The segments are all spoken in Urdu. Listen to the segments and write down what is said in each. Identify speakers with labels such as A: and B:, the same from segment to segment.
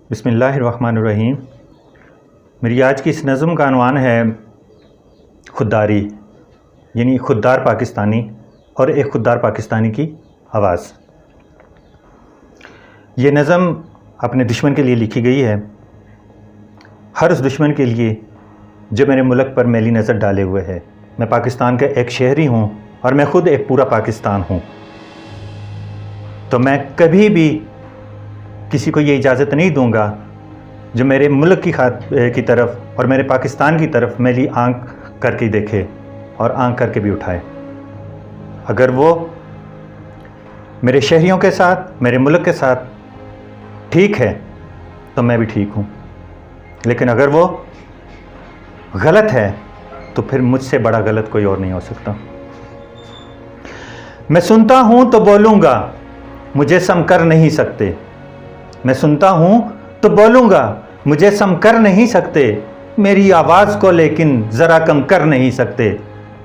A: بسم اللہ الرحمن الرحیم۔ میری آج کی اس نظم کا عنوان ہے خودداری، یعنی خوددار پاکستانی اور ایک خوددار پاکستانی کی آواز۔ یہ نظم اپنے دشمن کے لیے لکھی گئی ہے، ہر اس دشمن کے لیے جو میرے ملک پر میلی نظر ڈالے ہوئے ہے۔ میں پاکستان کا ایک شہری ہوں اور میں خود ایک پورا پاکستان ہوں، تو میں کبھی بھی کسی کو یہ اجازت نہیں دوں گا جو میرے ملک کی طرف اور میرے پاکستان کی طرف میلی آنکھ کر کے دیکھے اور آنکھ کر کے بھی اٹھائے۔ اگر وہ میرے شہریوں کے ساتھ، میرے ملک کے ساتھ ٹھیک ہے تو میں بھی ٹھیک ہوں، لیکن اگر وہ غلط ہے تو پھر مجھ سے بڑا غلط کوئی اور نہیں ہو سکتا۔ میں سنتا ہوں تو بولوں گا، مجھے سم کر نہیں سکتے۔ میں سنتا ہوں تو بولوں گا، مجھے سم کر نہیں سکتے، میری آواز کو لیکن ذرا کم کر نہیں سکتے۔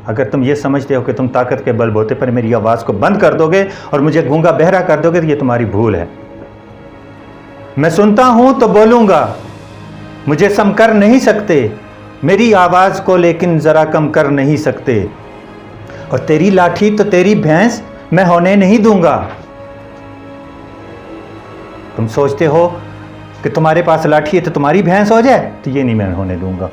A: اگر تم یہ سمجھتے ہو کہ تم طاقت کے بل بوتے پر میری آواز کو بند کر دو گے اور مجھے گونگا بہرا کر دو گے تو یہ تمہاری بھول ہے۔ میں سنتا ہوں تو بولوں گا، مجھے سم کر نہیں سکتے، میری آواز کو لیکن ذرا کم کر نہیں سکتے، اور تیری لاٹھی تو تیری بھینس میں ہونے نہیں دوں گا۔ تم سوچتے ہو کہ تمہارے پاس لاٹھی ہے تو تمہاری بھینس ہو جائے، تو یہ نہیں میں ہونے دوں گا۔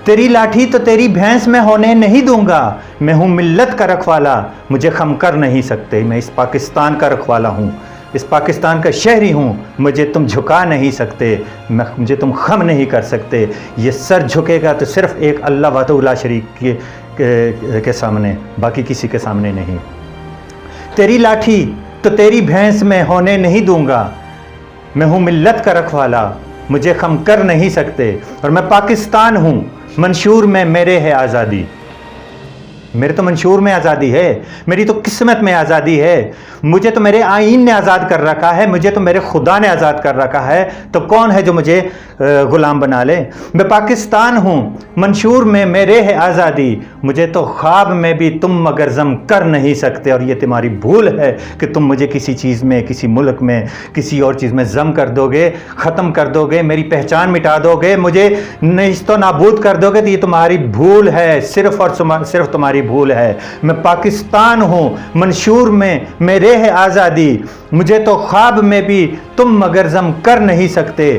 A: تیری لاٹھی تو تیری بھینس میں ہونے نہیں دوں گا۔ میں ہوں ملت کا رکھوالا، مجھے خم کر نہیں سکتے۔ میں اس پاکستان کا رکھوالا ہوں، اس پاکستان کا شہری ہوں، مجھے تم جھکا نہیں سکتے، مجھے تم خم نہیں کر سکتے۔ یہ سر جھکے گا تو صرف ایک اللہ وحدہ لا شریک کے سامنے، باقی کسی کے سامنے نہیں۔ تیری لاٹھی تو تیری بھینس میں ہونے نہیں دوں گا۔ میں ہوں ملت کا رکھوالا، مجھے خم کر نہیں سکتے، اور میں پاکستان ہوں، منشور میں میرے ہے آزادی۔ میرے تو منشور میں آزادی ہے، میری تو قسمت میں آزادی ہے، مجھے تو میرے آئین نے آزاد کر رکھا ہے، مجھے تو میرے خدا نے آزاد کر رکھا ہے، تو کون ہے جو مجھے غلام بنا لے؟ میں پاکستان ہوں، منشور میں میرے ہے آزادی، مجھے تو خواب میں بھی تم مگر ضم کر نہیں سکتے، اور یہ تمہاری بھول ہے کہ تم مجھے کسی چیز میں، کسی ملک میں، کسی اور چیز میں ضم کر دو گے، ختم کر دو گے، میری پہچان مٹا دو گے، مجھے نیست و نابود کر دو گے، تو یہ تمہاری بھول ہے، صرف اور صرف تمہاری بھول ہے۔ میں پاکستان ہوں، منشور میں میرے ہے آزادی، مجھے تو خواب میں بھی تم مگر ضم کر نہیں سکتے،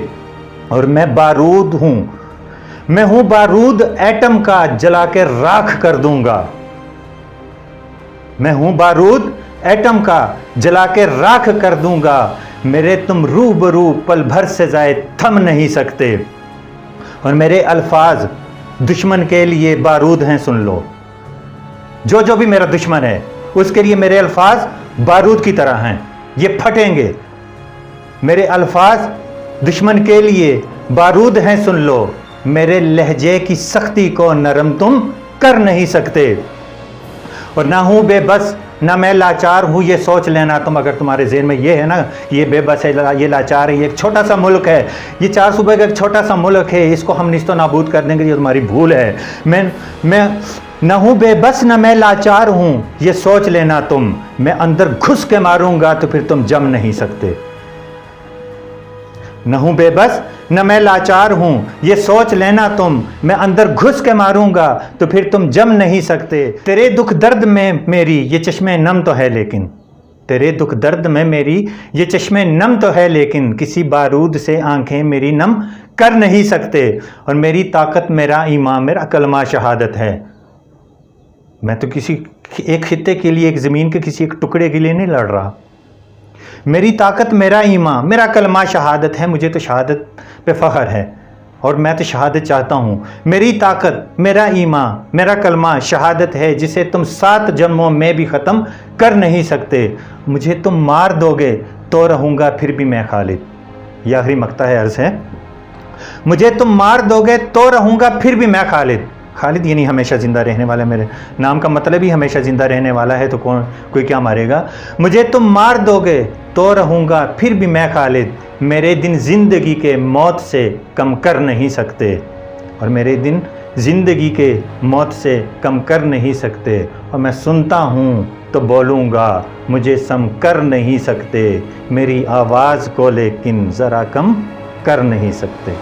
A: اور میں بارود ہوں، میں ہوں بارود ایٹم کا، جلا کے راکھ کر دوں گا۔ میں ہوں بارود ایٹم کا، جلا کے راکھ کر دوں گا، میرے تم روبرو پل بھر سے زائد تھم نہیں سکتے، اور میرے الفاظ دشمن کے لیے بارود ہیں، سن لو۔ جو بھی میرا دشمن ہے اس کے لیے میرے الفاظ بارود کی طرح ہیں، یہ پھٹیں گے۔ میرے الفاظ دشمن کے لیے بارود ہیں، سن لو، میرے لہجے کی سختی کو نرم تم کر نہیں سکتے، اور نہ ہوں بے بس نہ میں لاچار ہوں، یہ سوچ لینا تم، اگر تمہارے ذہن میں یہ ہے نا یہ بے بس ہے، یہ لاچار ہے، یہ ایک چھوٹا سا ملک ہے، یہ 4 صوبے کا ایک چھوٹا سا ملک ہے، اس کو ہم نیست و نابود کر دیں گے، یہ تمہاری بھول ہے۔ میں نہ ہوں بے بس نہ میں لاچار ہوں، یہ سوچ لینا تم، میں اندر گھس کے ماروں گا تو پھر تم جم نہیں سکتے۔ نہ ہوں بے بس نہ میں لاچار ہوں، یہ سوچ لینا تم، میں اندر گھس کے ماروں گا تو پھر تم جم نہیں سکتے۔ تیرے دکھ درد میں میری یہ چشمے نم تو ہے، لیکن تیرے دکھ درد میں میری یہ چشمے نم تو ہے، لیکن کسی بارود سے آنکھیں میری نم کر نہیں سکتے، اور میری طاقت میرا ایمان میرا کلمہ شہادت ہے۔ میں تو کسی ایک خطے کے لیے، ایک زمین کے کسی ایک ٹکڑے کے لیے نہیں لڑ رہا۔ میری طاقت میرا ایمان میرا کلمہ شہادت ہے، مجھے تو شہادت پہ فخر ہے اور میں تو شہادت چاہتا ہوں۔ میری طاقت میرا ایمان میرا کلمہ شہادت ہے، جسے تم 7 جنموں میں بھی ختم کر نہیں سکتے۔ مجھے تم مار دو گے تو رہوں گا پھر بھی میں خالد۔ یہ آخری مقطع ہے، عرض ہے، مجھے تم مار دو گے تو رہوں گا پھر بھی میں خالد۔ خالد یعنی ہمیشہ زندہ رہنے والا، میرے نام کا مطلب ہی ہمیشہ زندہ رہنے والا ہے، تو کوئی کیا مارے گا؟ مجھے تم مار دو گے تو رہوں گا پھر بھی میں خالد، میرے دن زندگی کے موت سے کم کر نہیں سکتے، اور میرے دن زندگی کے موت سے کم کر نہیں سکتے، اور میں سنتا ہوں تو بولوں گا، مجھے سم کر نہیں سکتے، میری آواز کو لیکن ذرا کم کر نہیں سکتے.